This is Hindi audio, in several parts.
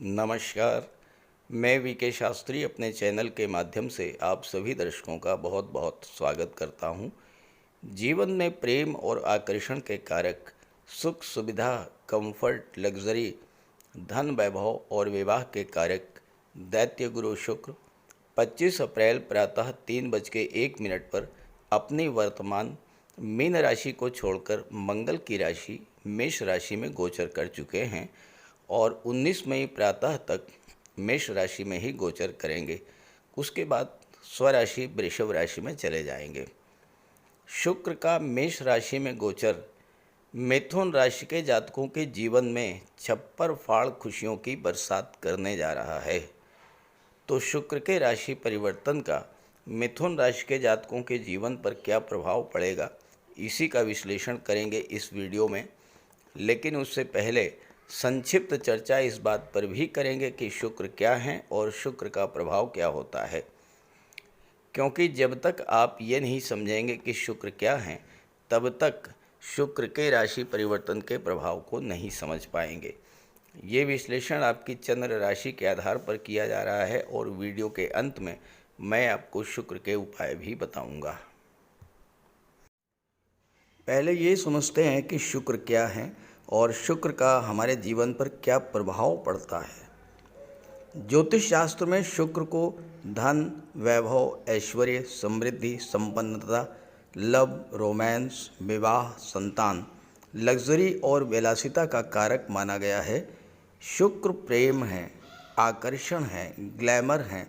नमस्कार। मैं वीके शास्त्री अपने चैनल के माध्यम से आप सभी दर्शकों का बहुत बहुत स्वागत करता हूं। जीवन में प्रेम और आकर्षण के कारक सुख सुविधा, कंफर्ट, लग्जरी, धन वैभव और विवाह के कारक दैत्य गुरु शुक्र 25 अप्रैल प्रातः 3:01 पर अपनी वर्तमान मीन राशि को छोड़कर मंगल की राशि मेष राशि में गोचर कर चुके हैं और 19 मई प्रातः तक मेष राशि में ही गोचर करेंगे। उसके बाद स्वराशि वृषभ राशि में चले जाएंगे। शुक्र का मेष राशि में गोचर मिथुन राशि के जातकों के जीवन में छप्पर फाड़ खुशियों की बरसात करने जा रहा है। तो शुक्र के राशि परिवर्तन का मिथुन राशि के जातकों के जीवन पर क्या प्रभाव पड़ेगा, इसी का विश्लेषण करेंगे इस वीडियो में। लेकिन उससे पहले संक्षिप्त चर्चा इस बात पर भी करेंगे कि शुक्र क्या है और शुक्र का प्रभाव क्या होता है, क्योंकि जब तक आप ये नहीं समझेंगे कि शुक्र क्या है तब तक शुक्र के राशि परिवर्तन के प्रभाव को नहीं समझ पाएंगे। ये विश्लेषण आपकी चंद्र राशि के आधार पर किया जा रहा है और वीडियो के अंत में मैं आपको शुक्र के उपाय भी बताऊंगा। पहले ये समझते हैं कि शुक्र क्या है और शुक्र का हमारे जीवन पर क्या प्रभाव पड़ता है। ज्योतिष शास्त्र में शुक्र को धन, वैभव, ऐश्वर्य, समृद्धि, संपन्नता, लव, रोमांस, विवाह, संतान, लग्जरी और विलासिता का कारक माना गया है। शुक्र प्रेम है, आकर्षण है, ग्लैमर है।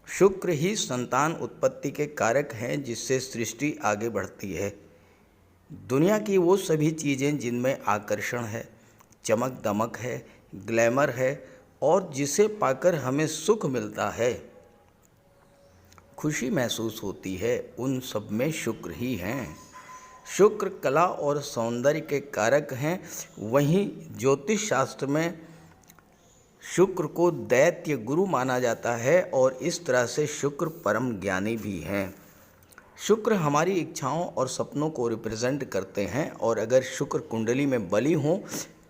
शुक्र ही संतान उत्पत्ति के कारक हैं जिससे सृष्टि आगे बढ़ती है। दुनिया की वो सभी चीज़ें जिनमें आकर्षण है, चमक दमक है, ग्लैमर है और जिसे पाकर हमें सुख मिलता है, खुशी महसूस होती है, उन सब में शुक्र ही हैं। शुक्र कला और सौंदर्य के कारक हैं। वहीं ज्योतिष शास्त्र में शुक्र को दैत्य गुरु माना जाता है और इस तरह से शुक्र परम ज्ञानी भी हैं। शुक्र हमारी इच्छाओं और सपनों को रिप्रेजेंट करते हैं और अगर शुक्र कुंडली में बली हो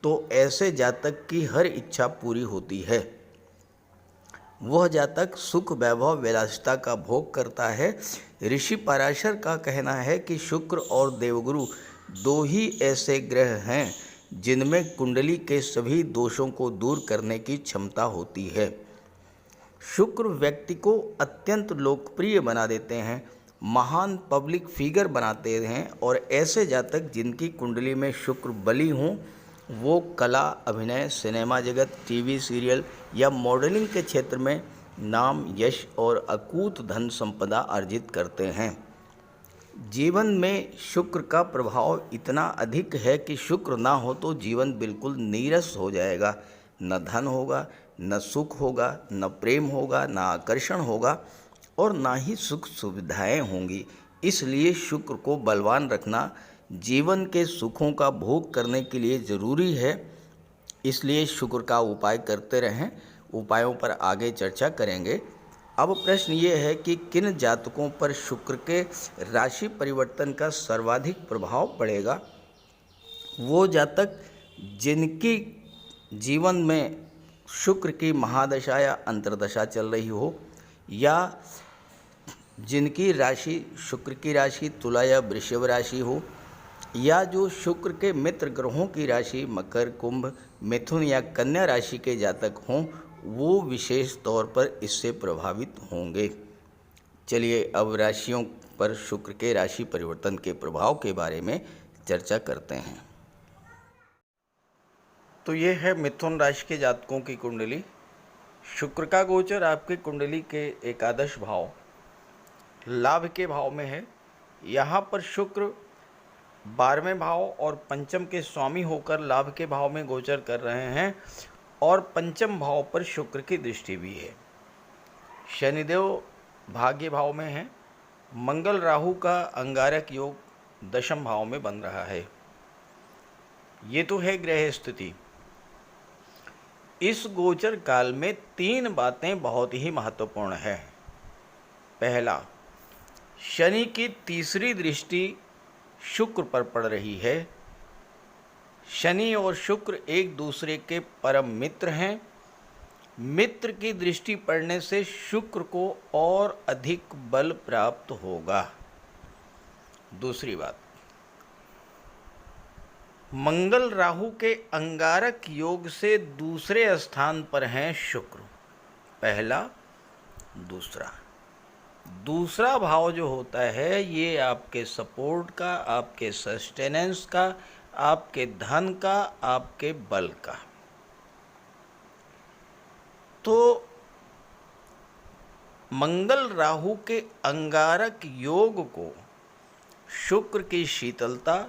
तो ऐसे जातक की हर इच्छा पूरी होती है। वह जातक सुख, वैभव, विलासिता का भोग करता है। ऋषि पराशर का कहना है कि शुक्र और देवगुरु दो ही ऐसे ग्रह हैं जिनमें कुंडली के सभी दोषों को दूर करने की क्षमता होती है। शुक्र व्यक्ति को अत्यंत लोकप्रिय बना देते हैं, महान पब्लिक फिगर बनाते हैं और ऐसे जातक जिनकी कुंडली में शुक्र बली हों वो कला, अभिनय, सिनेमा जगत, टीवी सीरियल या मॉडलिंग के क्षेत्र में नाम, यश और अकूत धन संपदा अर्जित करते हैं। जीवन में शुक्र का प्रभाव इतना अधिक है कि शुक्र ना हो तो जीवन बिल्कुल नीरस हो जाएगा। न धन होगा, न सुख होगा, न प्रेम होगा, न आकर्षण होगा और ना ही सुख सुविधाएं होंगी। इसलिए शुक्र को बलवान रखना जीवन के सुखों का भोग करने के लिए ज़रूरी है। इसलिए शुक्र का उपाय करते रहें। उपायों पर आगे चर्चा करेंगे। अब प्रश्न ये है कि किन जातकों पर शुक्र के राशि परिवर्तन का सर्वाधिक प्रभाव पड़ेगा। वो जातक जिनकी जीवन में शुक्र की महादशा या अंतर्दशा चल रही हो या जिनकी राशि शुक्र की राशि तुला या वृषभ राशि हो या जो शुक्र के मित्र ग्रहों की राशि मकर, कुंभ, मिथुन या कन्या राशि के जातक हों, वो विशेष तौर पर इससे प्रभावित होंगे। चलिए अब राशियों पर शुक्र के राशि परिवर्तन के प्रभाव के बारे में चर्चा करते हैं। तो ये है मिथुन राशि के जातकों की कुंडली। शुक्र का गोचर आपकी कुंडली के एकादश भाव लाभ के भाव में है। यहाँ पर शुक्र 12वें भाव और पंचम के स्वामी होकर लाभ के भाव में गोचर कर रहे हैं और पंचम भाव पर शुक्र की दृष्टि भी है। शनिदेव भाग्य भाव में है। मंगल राहु का अंगारक योग दशम भाव में बन रहा है। ये तो है ग्रह स्थिति। इस गोचर काल में 3 बातें बहुत ही महत्वपूर्ण है। पहला, शनि की तीसरी दृष्टि शुक्र पर पड़ रही है। शनि और शुक्र एक दूसरे के परम मित्र हैं मित्र की दृष्टि पड़ने से शुक्र को और अधिक बल प्राप्त होगा। दूसरी बात, मंगल राहु के अंगारक योग से दूसरे स्थान पर हैं शुक्र, पहला दूसरा। दूसरा भाव जो होता है ये आपके सपोर्ट का, आपके सस्टेनेंस का, आपके धन का, आपके बल का। तो मंगल राहु के अंगारक योग को शुक्र की शीतलता,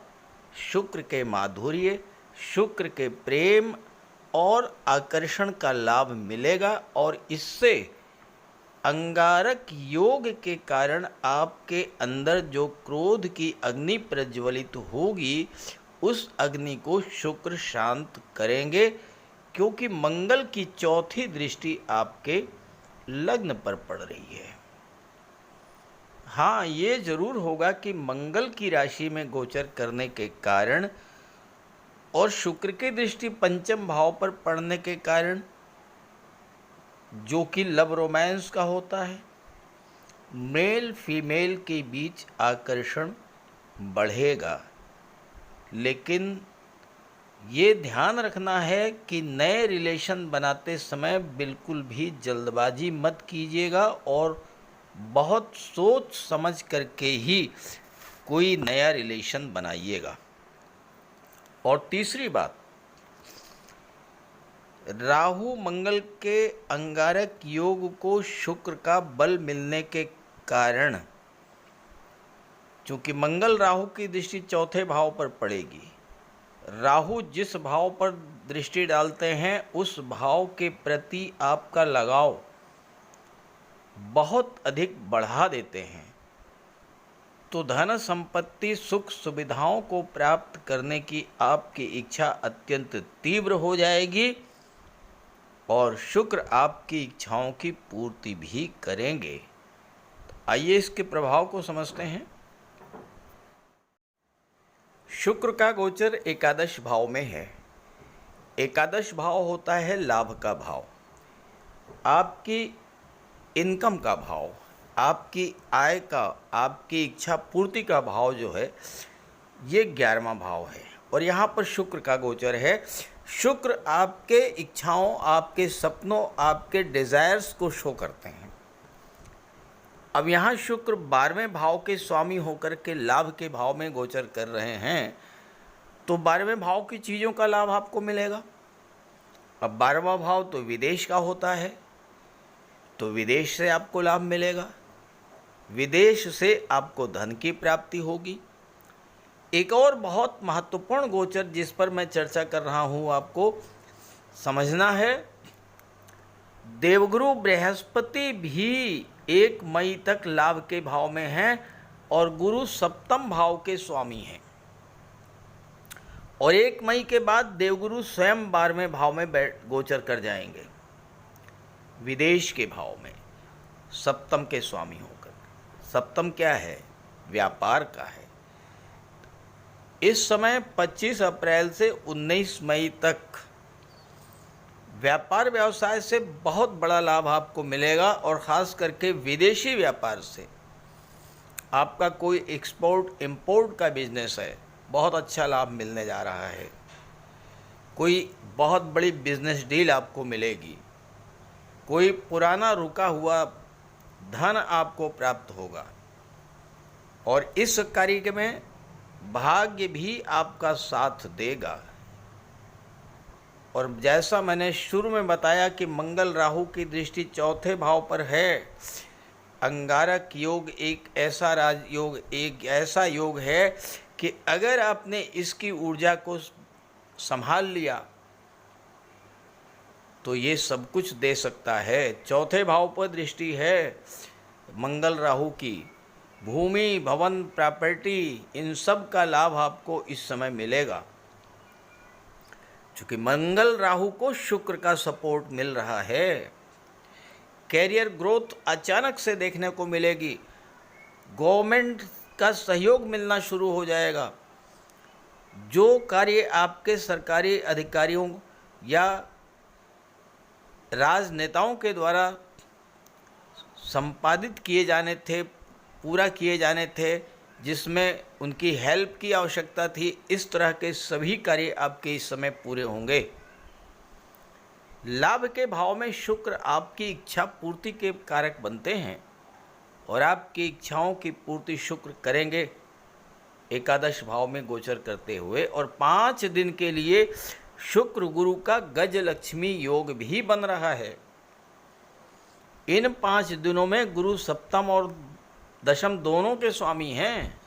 शुक्र के माधुर्य, शुक्र के प्रेम और आकर्षण का लाभ मिलेगा और इससे अंगारक योग के कारण आपके अंदर जो क्रोध की अग्नि प्रज्वलित होगी उस अग्नि को शुक्र शांत करेंगे, क्योंकि मंगल की चौथी दृष्टि आपके लग्न पर पड़ रही है। हाँ, ये जरूर होगा कि मंगल की राशि में गोचर करने के कारण और शुक्र की दृष्टि पंचम भाव पर पड़ने के कारण, जो कि लव रोमांस का होता है, मेल फीमेल के बीच आकर्षण बढ़ेगा। लेकिन ये ध्यान रखना है कि नए रिलेशन बनाते समय बिल्कुल भी जल्दबाजी मत कीजिएगा और बहुत सोच समझ करके ही कोई नया रिलेशन बनाइएगा। और तीसरी बात, राहु मंगल के अंगारक योग को शुक्र का बल मिलने के कारण, चूंकि मंगल राहु की दृष्टि चौथे भाव पर पड़ेगी, राहु जिस भाव पर दृष्टि डालते हैं उस भाव के प्रति आपका लगाव बहुत अधिक बढ़ा देते हैं। तो धन संपत्ति सुख सुविधाओं को प्राप्त करने की आपकी इच्छा अत्यंत तीव्र हो जाएगी और शुक्र आपकी इच्छाओं की पूर्ति भी करेंगे। तो आइए इसके प्रभाव को समझते हैं। शुक्र का गोचर एकादश भाव में है। एकादश भाव होता है लाभ का भाव, आपकी इनकम का भाव, आपकी आय का, आपकी इच्छा पूर्ति का भाव जो है ये 11वां भाव है और यहाँ पर शुक्र का गोचर है। शुक्र आपके इच्छाओं, आपके सपनों, आपके डिज़ायर्स को शो करते हैं। अब यहाँ शुक्र 12वें भाव के स्वामी होकर के लाभ के भाव में गोचर कर रहे हैं, तो 12वें भाव की चीज़ों का लाभ आपको मिलेगा। अब 12वां भाव तो विदेश का होता है, तो विदेश से आपको लाभ मिलेगा, विदेश से आपको धन की प्राप्ति होगी। एक और बहुत महत्वपूर्ण गोचर जिस पर मैं चर्चा कर रहा हूँ आपको समझना है, देवगुरु बृहस्पति भी 1 मई तक लाभ के भाव में हैं और गुरु सप्तम भाव के स्वामी हैं और 1 मई के बाद देवगुरु स्वयं 12वें भाव में गोचर कर जाएंगे, विदेश के भाव में सप्तम के स्वामी होकर। सप्तम क्या है? व्यापार का है। इस समय 25 अप्रैल से 19 मई तक व्यापार व्यवसाय से बहुत बड़ा लाभ आपको मिलेगा और ख़ास करके विदेशी व्यापार से। आपका कोई एक्सपोर्ट इंपोर्ट का बिजनेस है, बहुत अच्छा लाभ मिलने जा रहा है। कोई बहुत बड़ी बिजनेस डील आपको मिलेगी, कोई पुराना रुका हुआ धन आपको प्राप्त होगा और इस कार्य में भाग्य भी आपका साथ देगा। और जैसा मैंने शुरू में बताया कि मंगल राहु की दृष्टि चौथे भाव पर है, अंगारक योग एक ऐसा राजयोग, एक ऐसा योग है कि अगर आपने इसकी ऊर्जा को संभाल लिया तो ये सब कुछ दे सकता है। चौथे भाव पर दृष्टि है मंगल राहु की, भूमि, भवन, प्रॉपर्टी, इन सब का लाभ आपको इस समय मिलेगा। चूँकि मंगल राहु को शुक्र का सपोर्ट मिल रहा है, कैरियर ग्रोथ अचानक से देखने को मिलेगी, गवर्नमेंट का सहयोग मिलना शुरू हो जाएगा। जो कार्य आपके सरकारी अधिकारियों या राजनेताओं के द्वारा संपादित किए जाने थे, पूरा किए जाने थे, जिसमें उनकी हेल्प की आवश्यकता थी, इस तरह के सभी कार्य आपके इस समय पूरे होंगे। लाभ के भाव में शुक्र आपकी इच्छा पूर्ति के कारक बनते हैं और आपकी इच्छाओं की पूर्ति शुक्र करेंगे एकादश भाव में गोचर करते हुए। और 5 दिन के लिए शुक्र गुरु का गज लक्ष्मी योग भी बन रहा है। इन 5 दिनों में गुरु सप्तम और दशम दोनों के स्वामी हैं।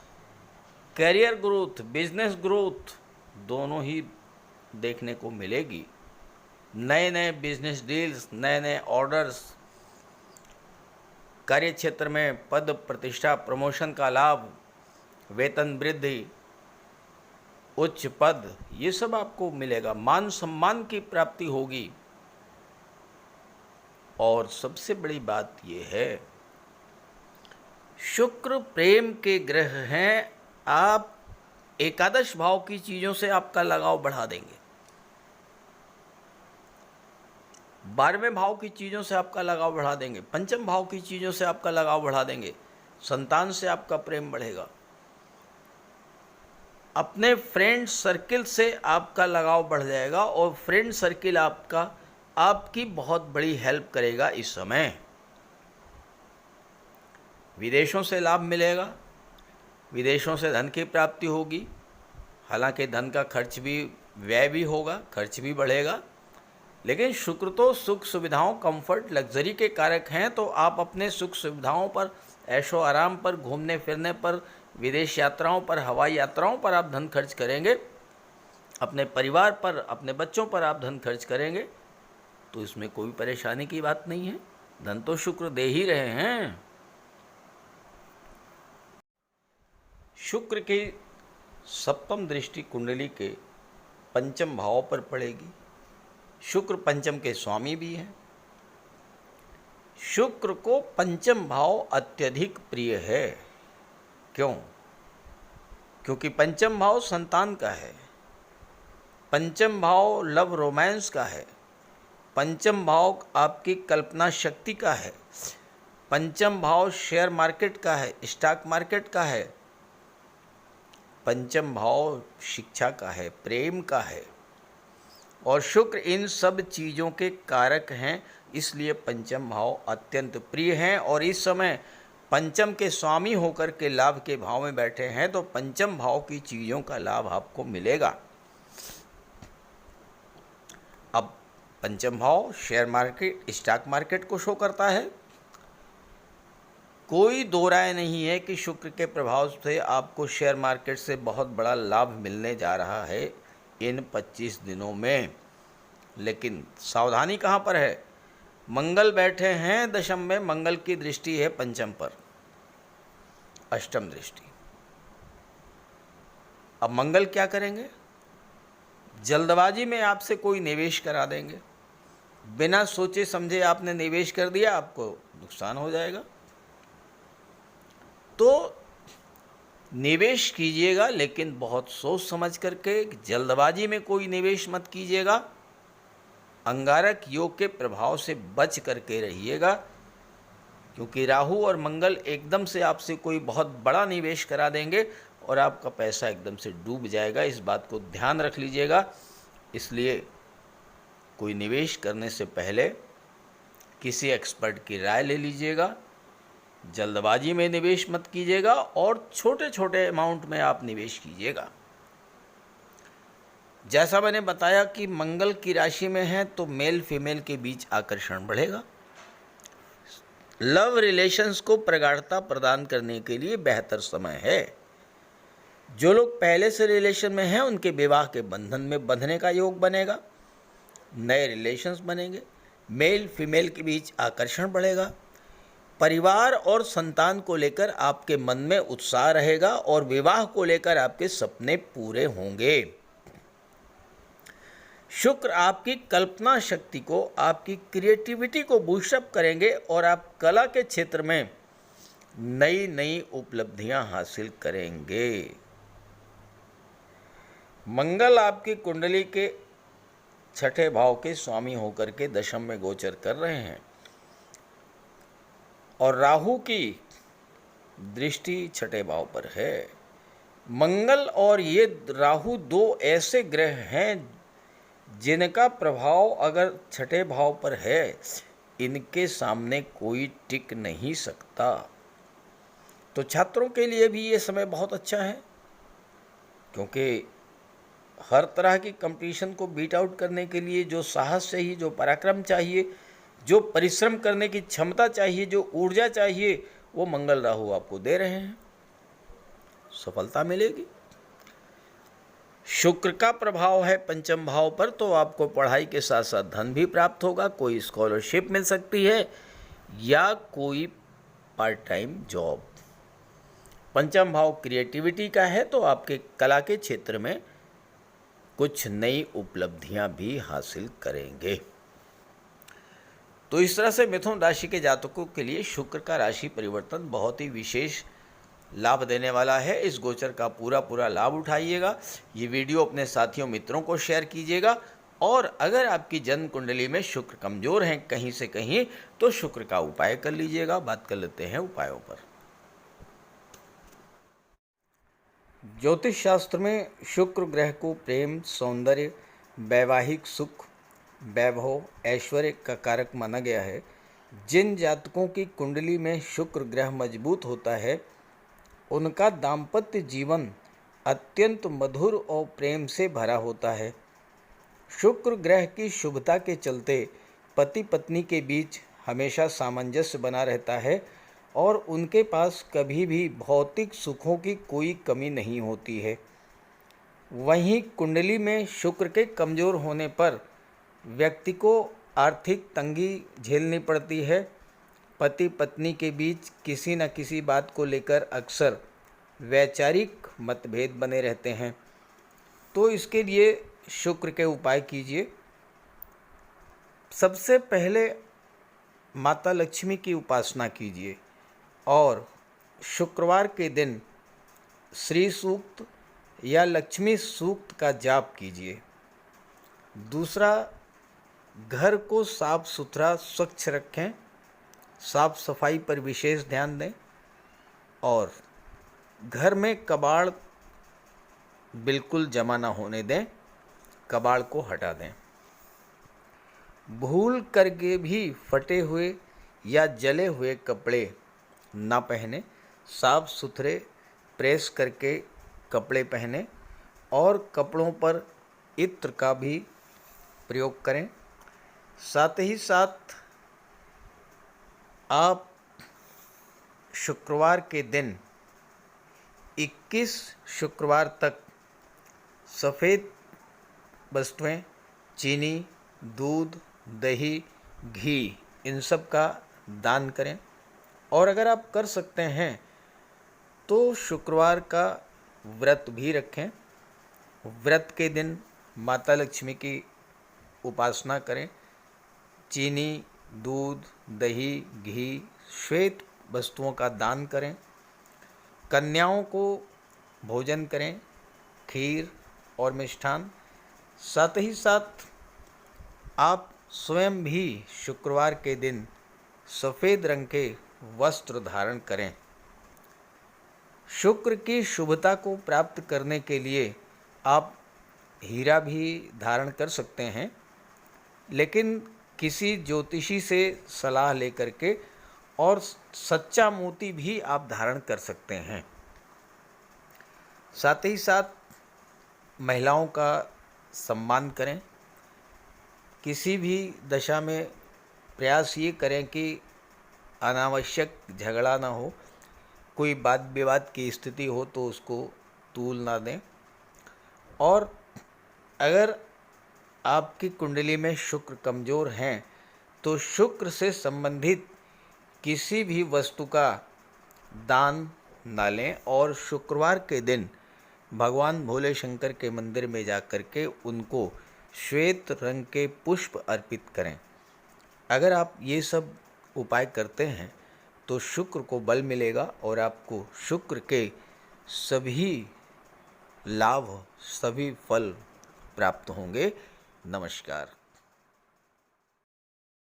कैरियर ग्रोथ, बिजनेस ग्रोथ दोनों ही देखने को मिलेगी। नए नए बिजनेस डील्स, नए नए ऑर्डर्स, कार्य क्षेत्र में पद प्रतिष्ठा, प्रमोशन का लाभ, वेतन वृद्धि, उच्च पद, ये सब आपको मिलेगा। मान सम्मान की प्राप्ति होगी। और सबसे बड़ी बात ये है, शुक्र प्रेम के ग्रह हैं। आप एकादश भाव की चीज़ों से आपका लगाव बढ़ा देंगे। 12वें भाव की चीज़ों से आपका लगाव बढ़ा देंगे। पंचम भाव की चीज़ों से आपका लगाव बढ़ा देंगे। संतान से आपका प्रेम बढ़ेगा। अपने फ्रेंड सर्किल से आपका लगाव बढ़ जाएगा और फ्रेंड सर्किल आपकी बहुत बड़ी हेल्प करेगा इस समय। विदेशों से लाभ मिलेगा। विदेशों से धन की प्राप्ति होगी। हालांकि धन का खर्च भी, व्यय भी होगा, खर्च भी बढ़ेगा, लेकिन शुक्र तो सुख सुविधाओं, कंफर्ट, लग्जरी के कारक हैं। तो आप अपने सुख सुविधाओं पर, ऐशो आराम पर, घूमने फिरने पर, विदेश यात्राओं पर, हवाई यात्राओं पर आप धन खर्च करेंगे। अपने परिवार पर, अपने बच्चों पर आप धन खर्च करेंगे, तो इसमें कोई परेशानी की बात नहीं है। धन तो शुक्र दे ही रहे हैं। शुक्र की सप्तम दृष्टि कुंडली के पंचम भाव पर पड़ेगी। शुक्र पंचम के स्वामी भी हैं। शुक्र को पंचम भाव अत्यधिक प्रिय है। क्यों? क्योंकि पंचम भाव संतान का है। पंचम भाव लव रोमांस का है। पंचम भाव आपकी कल्पना शक्ति का है। पंचम भाव शेयर मार्केट का है, स्टॉक मार्केट का है। पंचम भाव शिक्षा का है, प्रेम का है। और शुक्र इन सब चीज़ों के कारक हैं, इसलिए पंचम भाव अत्यंत प्रिय हैं। और इस समय पंचम के स्वामी होकर के लाभ के भाव में बैठे हैं, तो पंचम भाव की चीज़ों का लाभ आपको मिलेगा। अब पंचम भाव शेयर मार्केट, स्टॉक मार्केट को शो करता है। कोई दो राय नहीं है कि शुक्र के प्रभाव से आपको शेयर मार्केट से बहुत बड़ा लाभ मिलने जा रहा है इन 25 दिनों में। लेकिन सावधानी कहाँ पर है? मंगल बैठे हैं दशम में, मंगल की दृष्टि है पंचम पर, अष्टम दृष्टि। अब मंगल क्या करेंगे? जल्दबाजी में आपसे कोई निवेश करा देंगे। बिना सोचे समझे आपने निवेश कर दिया, आपको नुकसान हो जाएगा। तो निवेश कीजिएगा, लेकिन बहुत सोच समझ करके, जल्दबाजी में कोई निवेश मत कीजिएगा। अंगारक योग के प्रभाव से बच करके रहिएगा, क्योंकि राहु और मंगल एकदम से आपसे कोई बहुत बड़ा निवेश करा देंगे और आपका पैसा एकदम से डूब जाएगा। इस बात को ध्यान रख लीजिएगा। इसलिए कोई निवेश करने से पहले किसी एक्सपर्ट की राय ले लीजिएगा। जल्दबाजी में निवेश मत कीजिएगा और छोटे छोटे अमाउंट में आप निवेश कीजिएगा। जैसा मैंने बताया कि मंगल की राशि में है, तो मेल फीमेल के बीच आकर्षण बढ़ेगा। लव रिलेशंस को प्रगाढ़ता प्रदान करने के लिए बेहतर समय है। जो लोग पहले से रिलेशन में हैं, उनके विवाह के बंधन में बंधने का योग बनेगा। नए रिलेशंस बनेंगे। मेल फीमेल के बीच आकर्षण बढ़ेगा। परिवार और संतान को लेकर आपके मन में उत्साह रहेगा और विवाह को लेकर आपके सपने पूरे होंगे। शुक्र आपकी कल्पना शक्ति को, आपकी क्रिएटिविटी को बूस्टअप करेंगे और आप कला के क्षेत्र में नई नई उपलब्धियां हासिल करेंगे। मंगल आपकी कुंडली के छठे भाव के स्वामी होकर के दशम में गोचर कर रहे हैं और राहु की दृष्टि छठे भाव पर है। मंगल और ये राहु दो ऐसे ग्रह हैं जिनका प्रभाव अगर छठे भाव पर है, इनके सामने कोई टिक नहीं सकता। तो छात्रों के लिए भी ये समय बहुत अच्छा है, क्योंकि हर तरह की कंपटीशन को बीट आउट करने के लिए जो साहस चाहिए, जो पराक्रम चाहिए, जो परिश्रम करने की क्षमता चाहिए, जो ऊर्जा चाहिए, वो मंगल राहु आपको दे रहे हैं। सफलता मिलेगी। शुक्र का प्रभाव है पंचम भाव पर, तो आपको पढ़ाई के साथ साथ धन भी प्राप्त होगा, कोई स्कॉलरशिप मिल सकती है या कोई पार्ट टाइम जॉब। पंचम भाव क्रिएटिविटी का है, तो आपके कला के क्षेत्र में कुछ नई उपलब्धियां भी हासिल करेंगे। तो इस तरह से मिथुन राशि के जातकों के लिए शुक्र का राशि परिवर्तन बहुत ही विशेष लाभ देने वाला है। इस गोचर का पूरा लाभ उठाइएगा। ये वीडियो अपने साथियों मित्रों को शेयर कीजिएगा और अगर आपकी जन्म कुंडली में शुक्र कमजोर हैं कहीं से कहीं, तो शुक्र का उपाय कर लीजिएगा। बात कर लेते हैं उपायों पर। ज्योतिष शास्त्र में शुक्र ग्रह को प्रेम, सौंदर्य, वैवाहिक सुख, वैभव, ऐश्वर्य का कारक माना गया है। जिन जातकों की कुंडली में शुक्र ग्रह मजबूत होता है, उनका दाम्पत्य जीवन अत्यंत मधुर और प्रेम से भरा होता है। शुक्र ग्रह की शुभता के चलते पति पत्नी के बीच हमेशा सामंजस्य बना रहता है और उनके पास कभी भी भौतिक सुखों की कोई कमी नहीं होती है। वहीं कुंडली में शुक्र के कमज़ोर होने पर व्यक्ति को आर्थिक तंगी झेलनी पड़ती है। पति पत्नी के बीच किसी न किसी बात को लेकर अक्सर वैचारिक मतभेद बने रहते हैं। तो इसके लिए शुक्र के उपाय कीजिए। सबसे पहले माता लक्ष्मी की उपासना कीजिए और शुक्रवार के दिन श्री सूक्त या लक्ष्मी सूक्त का जाप कीजिए। दूसरा, घर को साफ सुथरा स्वच्छ रखें, साफ सफाई पर विशेष ध्यान दें और घर में कबाड़ बिल्कुल जमा ना होने दें, कबाड़ को हटा दें। भूल करके भी फटे हुए या जले हुए कपड़े ना पहने, साफ सुथरे प्रेस करके कपड़े पहने और कपड़ों पर इत्र का भी प्रयोग करें। साथ ही साथ आप शुक्रवार के दिन 21 शुक्रवार तक सफ़ेद वस्तुएं, चीनी, दूध, दही, घी, इन सब का दान करें। और अगर आप कर सकते हैं तो शुक्रवार का व्रत भी रखें। व्रत के दिन माता लक्ष्मी की उपासना करें। चीनी, दूध, दही, घी, श्वेत वस्तुओं का दान करें। कन्याओं को भोजन करें, खीर और मिष्ठान। साथ ही साथ आप स्वयं भी शुक्रवार के दिन सफ़ेद रंग के वस्त्र धारण करें। शुक्र की शुभता को प्राप्त करने के लिए आप हीरा भी धारण कर सकते हैं, लेकिन किसी ज्योतिषी से सलाह लेकर के, और सच्चा मोती भी आप धारण कर सकते हैं। साथ ही साथ महिलाओं का सम्मान करें। किसी भी दशा में प्रयास ये करें कि अनावश्यक झगड़ा ना हो, कोई वाद विवाद की स्थिति हो तो उसको तूल ना दें। और अगर आपकी कुंडली में शुक्र कमज़ोर हैं तो शुक्र से संबंधित किसी भी वस्तु का दान ना लें और शुक्रवार के दिन भगवान भोले शंकर के मंदिर में जाकर के उनको श्वेत रंग के पुष्प अर्पित करें। अगर आप ये सब उपाय करते हैं तो शुक्र को बल मिलेगा और आपको शुक्र के सभी लाभ, सभी फल प्राप्त होंगे। नमस्कार।